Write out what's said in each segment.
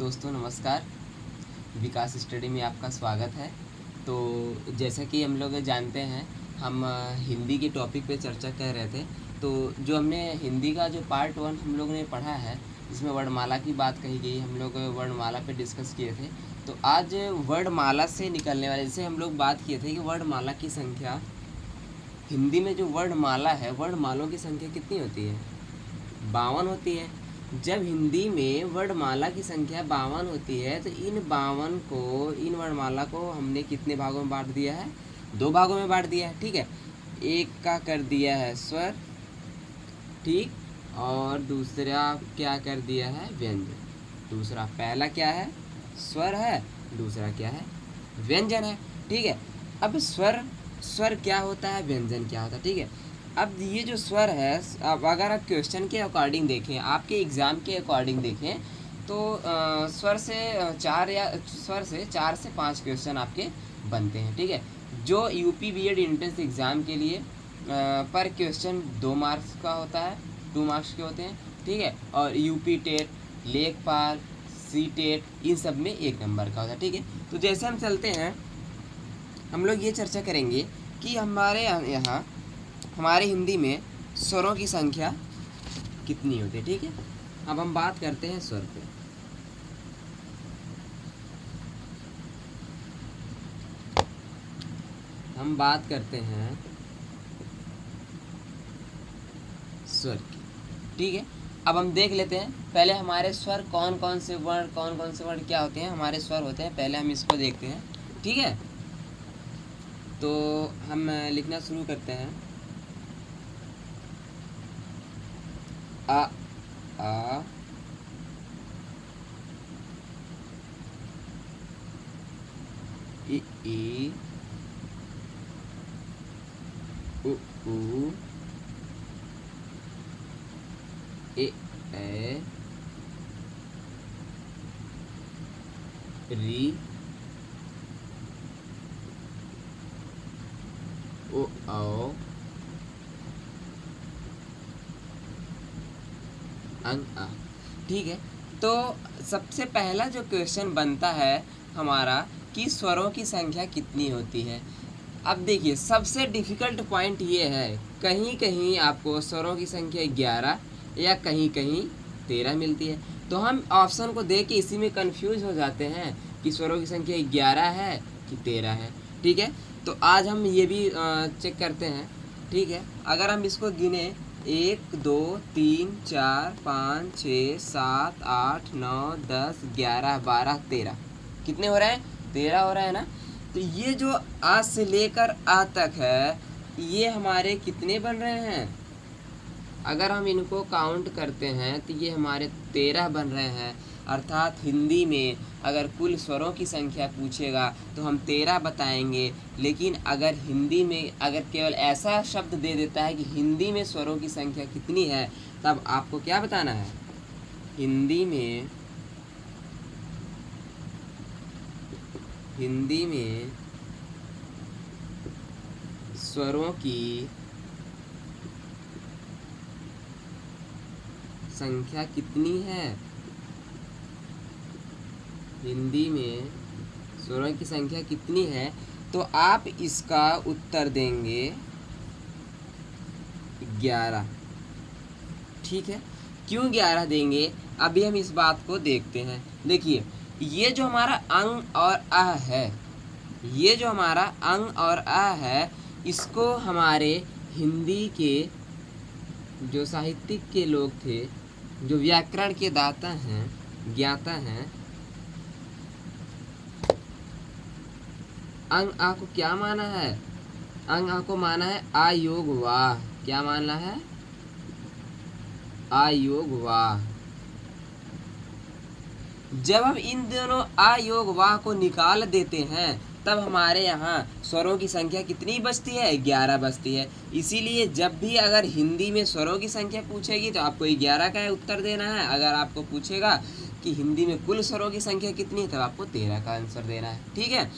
दोस्तों नमस्कार। विकास स्टडी में आपका स्वागत है। तो जैसा कि हम लोग जानते हैं, हम हिंदी के टॉपिक पे चर्चा कर रहे थे। तो जो हमने हिंदी का जो पार्ट 1 हम लोग ने पढ़ा है, जिसमें वर्णमाला की बात कही गई, हम लोग वर्णमाला पे डिस्कस किए थे। तो आज वर्णमाला से निकलने वाले, जैसे हम लोग बात किए थे कि वर्णमाला की संख्या, हिंदी में जो वर्णमाला है, वर्णमालों की संख्या कितनी होती है? 52 होती है। जब हिंदी में वर्णमाला की संख्या 52 होती है, तो इन वर्णमाला को हमने कितने भागों में बांट दिया है? 2 भागों में बांट दिया है। ठीक है, एक का कर दिया है स्वर, ठीक, और दूसरा क्या कर दिया है? व्यंजन। दूसरा, पहला क्या है? स्वर है, दूसरा क्या है? व्यंजन है। ठीक है, अब स्वर क्या होता है, व्यंजन क्या होता है? ठीक है, अब ये जो स्वर है, अब अगर आप क्वेश्चन के अकॉर्डिंग देखें, आपके एग्ज़ाम के अकॉर्डिंग देखें, तो स्वर से 4 से 5 क्वेश्चन आपके बनते हैं। ठीक है, जो यूपी बीएड एंट्रेंस एग्ज़ाम के लिए पर क्वेश्चन 2 मार्क्स का होता है, 2 मार्क्स के होते हैं। ठीक है, और यूपी टेट, लेखपाल, सी टेट, इन सब में 1 नंबर का होता है। ठीक है, तो जैसे हम चलते हैं, हम लोग ये चर्चा करेंगे कि हमारे यहाँ हमारे हिंदी में स्वरों की संख्या कितनी होती है। ठीक है, अब हम बात करते हैं स्वर पे। हम बात करते हैं स्वर की। ठीक है, अब हम देख लेते हैं पहले हमारे स्वर कौन कौन से वर्ण क्या होते हैं, हमारे स्वर होते हैं। पहले हम इसको देखते हैं। ठीक है, तो हम लिखना शुरू करते हैं। आ ई उ ए री ओ औ अंग आ। ठीक है, तो सबसे पहला जो क्वेश्चन बनता है हमारा कि स्वरों की संख्या कितनी होती है। अब देखिए, सबसे डिफ़िकल्ट पॉइंट ये है, कहीं कहीं आपको स्वरों की संख्या 11 या कहीं कहीं 13 मिलती है। तो हम ऑप्शन को देख के इसी में कंफ्यूज हो जाते हैं कि स्वरों की संख्या 11 है कि 13 है। ठीक है, तो आज हम ये भी चेक करते हैं। ठीक है, अगर हम इसको गिने 1 2 3 4 5 6 7 8 9 10 11 12 13, कितने हो रहे हैं? 13 हो रहा है ना। तो ये जो आ से लेकर आ तक है, ये हमारे कितने बन रहे हैं? अगर हम इनको काउंट करते हैं तो ये हमारे 13 बन रहे हैं। अर्थात हिंदी में अगर कुल स्वरों की संख्या पूछेगा तो हम 13 बताएंगे। लेकिन अगर हिंदी में अगर केवल ऐसा शब्द दे देता है कि हिंदी में स्वरों की संख्या कितनी है, तब आपको क्या बताना है? हिंदी में स्वरों की संख्या कितनी है? हिंदी में स्वरों की संख्या कितनी है? तो आप इसका उत्तर देंगे 11। ठीक है, क्यों 11 देंगे? अभी हम इस बात को देखते हैं। देखिए, ये जो हमारा अंग और अ है, ये जो हमारा अंग और अ है, इसको हमारे हिंदी के जो साहित्यिक के लोग थे, जो व्याकरण के दाता हैं, ज्ञाता हैं, अंग आ को क्या माना है? अंग आ को माना है आयोग वाह। क्या माना है? आयोग वाह। जब हम इन दोनों आयोग वाह को निकाल देते हैं, तब हमारे यहाँ स्वरों की संख्या कितनी बचती है? 11 बचती है। इसीलिए जब भी अगर हिंदी में स्वरों की संख्या पूछेगी तो आपको 11 का उत्तर देना है। अगर आपको पूछेगा कि हिंदी में कुल स्वरों की संख्या कितनी है, तब आपको 13 का आंसर देना है। ठीक है,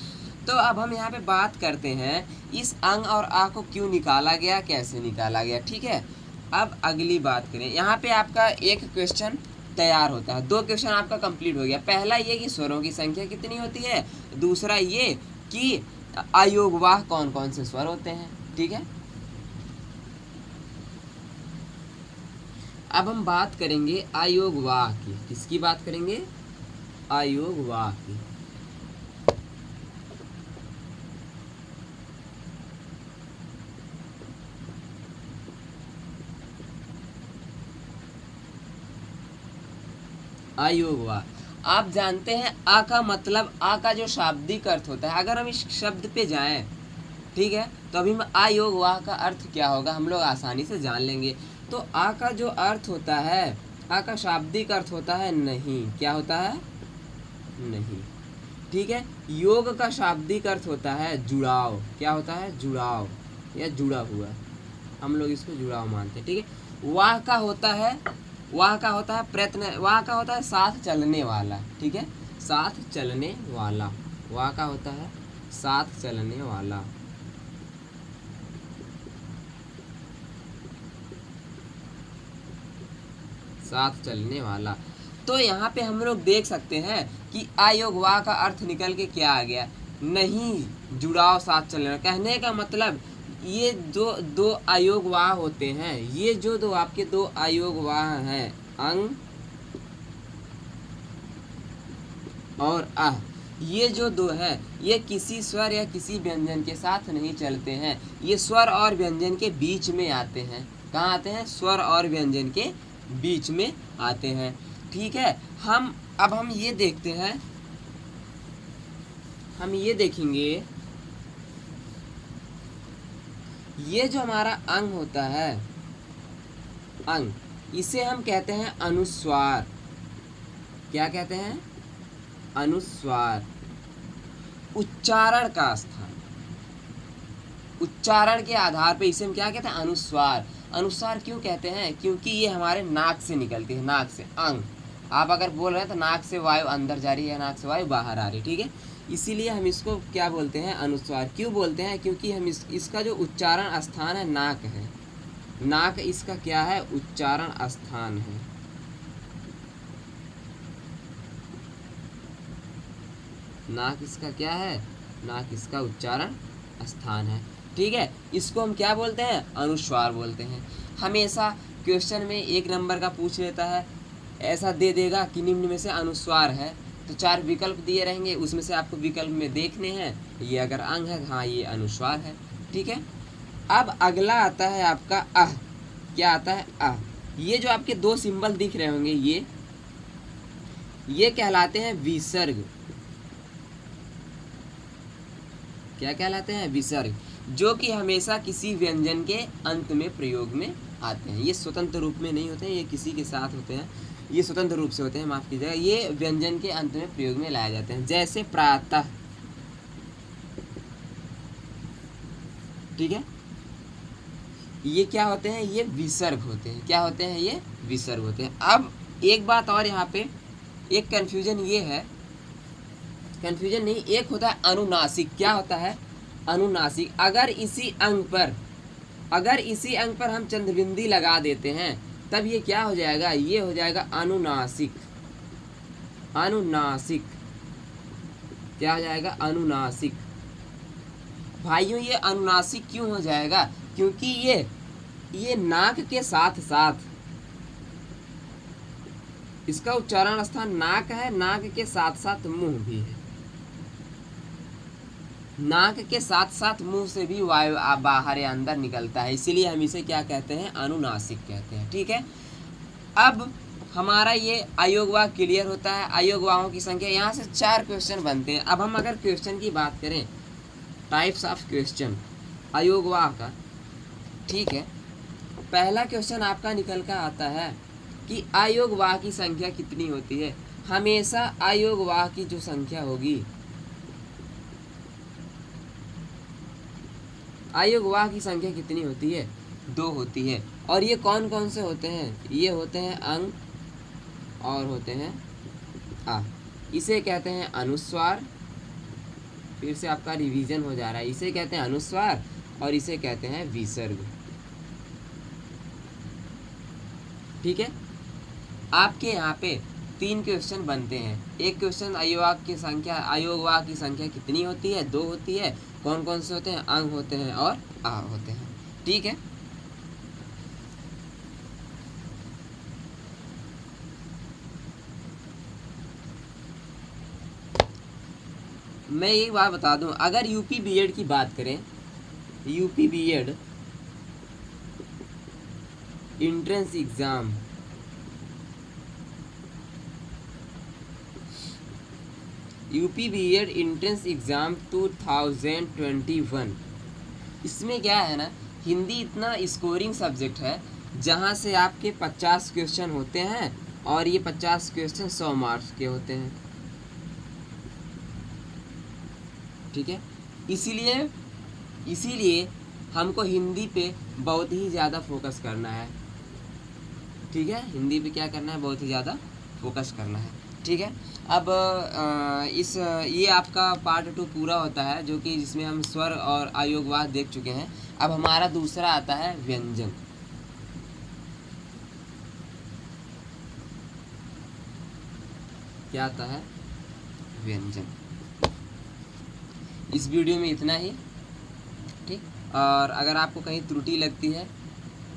तो अब हम यहाँ पे बात करते हैं इस अंग और आ को क्यों निकाला गया, कैसे निकाला गया। ठीक है, अब अगली बात करें। यहाँ पे आपका एक क्वेश्चन तैयार होता है। 2 क्वेश्चन आपका कंप्लीट हो गया। पहला ये कि स्वरों की संख्या कितनी होती है, दूसरा ये कि अयोगवाह कौन कौन से स्वर होते हैं। ठीक है, अब हम बात करेंगे अयोगवाह की। किसकी बात करेंगे, अयोगवाह की। अयोगवाह, आप जानते हैं आ का मतलब, आ का जो शाब्दिक अर्थ होता है, अगर हम इस शब्द पे जाएं, ठीक है, तो अभी में अयोगवाह का अर्थ क्या होगा हम लोग आसानी से जान लेंगे। तो आ का जो अर्थ होता है, आ का शाब्दिक अर्थ होता है नहीं। क्या होता है, नहीं। ठीक है, योग का शाब्दिक अर्थ होता है जुड़ाव। क्या होता है, जुड़ाव या जुड़ा हुआ, हम लोग इसको जुड़ाव मानते हैं। ठीक है, वाह का होता है, वाह का होता है प्रयत्न, वाह का होता है साथ चलने वाला। ठीक है, साथ चलने वाला, वाह का होता है साथ चलने वाला। साथ चलने वाला। तो यहाँ पे हम लोग देख सकते हैं कि अयोगवाह का अर्थ निकल के क्या आ गया, नहीं जुड़ाव साथ चलने। कहने का मतलब ये जो दो अयोगवाह होते हैं, ये जो दो आपके दो अयोगवाह हैं, अंग और अह, ये जो दो हैं, ये किसी स्वर या किसी व्यंजन के साथ नहीं चलते हैं। ये स्वर और व्यंजन के बीच में आते हैं। कहाँ आते हैं, स्वर और व्यंजन के बीच में आते हैं। ठीक है, अब हम ये देखते हैं, हम ये देखेंगे, ये जो हमारा अंग होता है, अंग, इसे हम कहते हैं अनुस्वार। क्या कहते हैं, अनुस्वार। उच्चारण का स्थान, उच्चारण के आधार पे इसे हम क्या कहते हैं, अनुस्वार। अनुस्वार क्यों कहते हैं, क्योंकि ये हमारे नाक से निकलती है, नाक से। अंग, आप अगर बोल रहे हैं तो नाक से वायु अंदर जा रही है, नाक से वायु बाहर आ रही है। ठीक है, इसीलिए हम इसको क्या बोलते हैं, अनुस्वार। क्यों बोलते हैं, क्योंकि हम इसका जो उच्चारण स्थान है नाक है। नाक इसका क्या है, उच्चारण स्थान है। नाक इसका क्या है, नाक इसका उच्चारण स्थान है। ठीक है, इसको हम क्या बोलते हैं, अनुस्वार बोलते हैं। हमेशा क्वेश्चन में 1 नंबर का पूछ लेता है, ऐसा दे देगा कि निम्न में से अनुस्वार है, तो 4 विकल्प दिए रहेंगे, उसमें से आपको विकल्प में देखने हैं, ये अगर अंग है, हाँ ये अनुस्वार है। ठीक है, अब अगला आता है आपका अह। क्या आता है, अह। ये जो आपके 2 सिंबल दिख रहे होंगे, ये कहलाते हैं विसर्ग। क्या कहलाते हैं, विसर्ग, जो कि हमेशा किसी व्यंजन के अंत में प्रयोग में आते हैं। ये स्वतंत्र रूप में नहीं होते हैं, ये किसी के साथ होते हैं, ये स्वतंत्र रूप से होते हैं, माफ कीजिएगा। ये व्यंजन के अंत में प्रयोग में लाए जाते हैं, जैसे प्रातः। ठीक है, ये क्या होते हैं, ये विसर्ग होते हैं। क्या होते हैं, ये विसर्ग होते हैं। अब एक बात और यहाँ पे एक कंफ्यूजन ये है, कंफ्यूजन नहीं, एक होता है अनुनासिक। क्या होता है, अनुनासिक। अगर इसी अंग पर हम चंद्रबिंदी लगा देते हैं, तब ये क्या हो जाएगा, ये हो जाएगा अनुनासिक। अनुनासिक क्या हो जाएगा, अनुनासिक। भाइयों ये अनुनासिक क्यों हो जाएगा, क्योंकि ये नाक के साथ साथ, इसका उच्चारण स्थान नाक है, नाक के साथ साथ मुंह भी है। नाक के साथ साथ मुंह से भी वायु बाहर या अंदर निकलता है, इसीलिए हम इसे क्या कहते हैं, अनुनासिक कहते हैं। ठीक है, अब हमारा ये अयोगवाह क्लियर होता है। अयोगवाहों की संख्या, यहाँ से 4 क्वेश्चन बनते हैं। अब हम अगर क्वेश्चन की बात करें, टाइप्स ऑफ क्वेश्चन अयोगवाह का, ठीक है, पहला क्वेश्चन आपका निकल कर आता है कि अयोगवाह की संख्या कितनी होती है। हमेशा अयोगवाह की जो संख्या होगी, अयोगवाह की संख्या कितनी होती है, 2 होती है। और ये कौन कौन से होते हैं, ये होते हैं अंग और होते हैं आ। इसे कहते हैं अनुस्वार। फिर से आपका रिवीजन हो जा रहा है, इसे कहते हैं अनुस्वार और इसे कहते हैं विसर्ग। ठीक है, आपके यहाँ पे 3 क्वेश्चन बनते हैं। एक क्वेश्चन अयोगवाक की संख्या कितनी होती है, 2 होती है, कौन कौन से होते हैं, अंग होते हैं और आ होते हैं। ठीक है, मैं एक बात बता दूं, अगर यूपी बीएड की बात करें, UP BEd entrance exam, UP BEd entrance exam 2021, इसमें क्या है ना, हिंदी इतना स्कोरिंग सब्जेक्ट है जहाँ से आपके 50 क्वेश्चन होते हैं और ये 50 क्वेश्चन 100 मार्क्स के होते हैं। ठीक है, इसीलिए हमको हिंदी पे बहुत ही ज़्यादा फोकस करना है। ठीक है, हिंदी पे क्या करना है, बहुत ही ज़्यादा फोकस करना है। ठीक है, अब ये आपका पार्ट 2 पूरा होता है, जो कि जिसमें हम स्वर और अयोगवाद देख चुके हैं। अब हमारा दूसरा आता है व्यंजन। क्या आता है, व्यंजन। इस वीडियो में इतना ही। ठीक, और अगर आपको कहीं त्रुटि लगती है,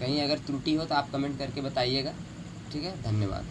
कहीं अगर त्रुटि हो तो आप कमेंट करके बताइएगा। ठीक है, धन्यवाद।